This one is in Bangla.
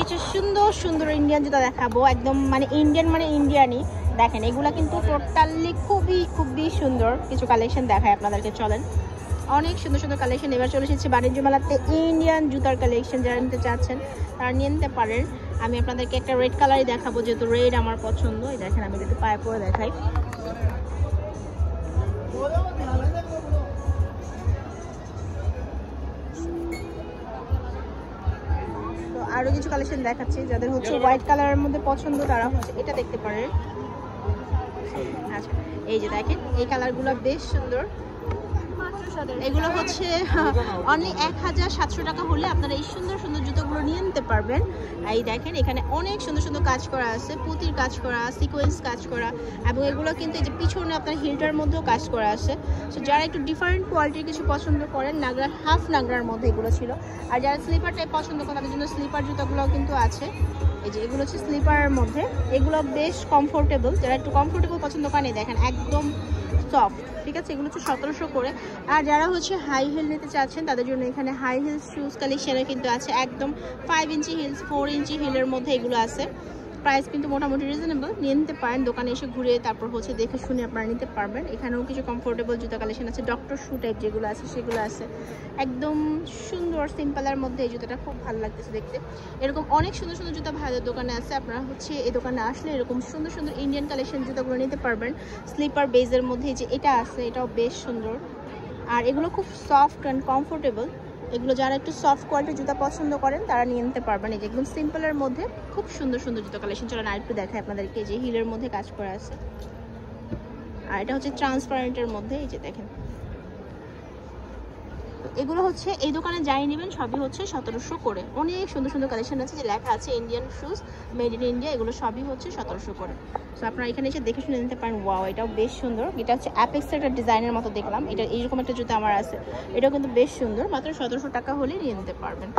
কিছু সুন্দর সুন্দর ইন্ডিয়ান জুতা দেখাবো, একদম মানে ইন্ডিয়ানই। দেখেন এগুলা কিন্তু টোটালি খুবই সুন্দর কিছু কালেকশন দেখায় আপনাদেরকে, চলেন। অনেক সুন্দর সুন্দর কালেকশন এবার চলে এসেছে বাণিজ্য মেলাতে। ইন্ডিয়ান জুতার কালেকশন যারা নিতে চাচ্ছেন তারা নিয়ে নিতে পারেন। আমি আপনাদেরকে একটা রেড কালারই দেখাবো, যেহেতু রেড আমার পছন্দ। এই দেখেন আমি একটু পায়ে পরে দেখাই। তো আরো কিছু কালেকশন দেখাচ্ছি, যাদের হচ্ছে হোয়াইট কালারের মধ্যে পছন্দ তারা হচ্ছে এটা দেখতে পারেন। আচ্ছা, এই যে দেখেন এই কালারগুলো বেশ সুন্দর। এগুলো হচ্ছে অনলি 1700 টাকা হলে আপনারা এই সুন্দর সুন্দর জুতোগুলো নিয়ে নিতে পারবেন। এই দেখেন এখানে অনেক সুন্দর সুন্দর কাজ করা আছে, পুঁতির কাজ করা, সিকোয়েন্স কাজ করা, এবং এগুলো কিন্তু এই যে পিছনে আপনার হিলটার মধ্যেও কাজ করা আছে। সো যারা একটু ডিফারেন্ট কোয়ালিটির কিছু পছন্দ করেন, নাগরা হাফ নাগরার মধ্যে এগুলো ছিল। আর যারা স্লিপার টাইপ পছন্দ করেন তাদের জন্য স্লিপার জুতোগুলোও কিন্তু আছে। এই যে এগুলো হচ্ছে স্লিপারের মধ্যে, এগুলো বেশ কমফোর্টেবল। যারা একটু কমফোর্টেবল পছন্দ করেন এই দেখেন একদম সফট, ঠিক আছে। এগুলো হচ্ছে 1700 করে। আর যারা হচ্ছে হাই হিল নিতে চাচ্ছেন তাদের জন্য এখানে হাই হিল শুজ কালেকশনে কিন্তু আছে, একদম 5 ইঞ্চি হিলস, 4 ইঞ্চি হিলের মধ্যে এগুলো আছে। প্রাইস কিন্তু মোটামুটি রিজনেবল, নিয়ে নিতে পারেন। দোকানে এসে ঘুরে তারপর হচ্ছে দেখে শুনে আপনারা নিতে পারবেন। এখানেও কিছু কমফোর্টেবল জুতা কালেকশন আছে, ডক্টর শু টাইপ যেগুলো আছে সেগুলো আছে, একদম সুন্দর সিম্পলের মধ্যে। এই জুতাটা খুব ভালো লাগতেছে দেখতে। এরকম অনেক সুন্দর সুন্দর জুতা ভাইদের দোকানে আছে, আপনারা হচ্ছে এই দোকানে আসলে এরকম সুন্দর সুন্দর ইন্ডিয়ান কালেকশন জুতাগুলো নিতে পারবেন। স্লিপার বেজের মধ্যে যে এটা আছে এটাও বেশ সুন্দর, আর এগুলো খুব সফট অ্যান্ড কমফোর্টেবল। এগুলো যারা একটু সফট কোয়ালিটির জুতা পছন্দ করেন তারা নিয়ে নিতে পারবেন। এই যে একদম সিম্পলের মধ্যে খুব সুন্দর সুন্দর জুতা কালেকশন। চলেন আরেকটু দেখাই আপনাদেরকে, যে হিলের মধ্যে কাজ করা আছে, আর এটা হচ্ছে ট্রান্সপারেন্টের মধ্যে। এই যে দেখেন এগুলো হচ্ছে এই দোকানে যাই নেবেন সবই হচ্ছে 1700 করে। অনেক সুন্দর সুন্দর কালেকশন আছে, যে লেখা আছে Indian shoes, made in India, এগুলো সবই হচ্ছে 1700 করে। তো আপনারা এখানে এসে দেখে শুনে নিতে পারেন। ওয়াও, এটাও বেশ সুন্দর। এটা হচ্ছে অ্যাপেক্সের একটা ডিজাইনের মতো দেখলাম, এটা এইরকম একটা জুতো আমার আছে, এটাও কিন্তু বেশ সুন্দর। মাত্র 1700 টাকা হলে নিয়ে নিতে পারবেন।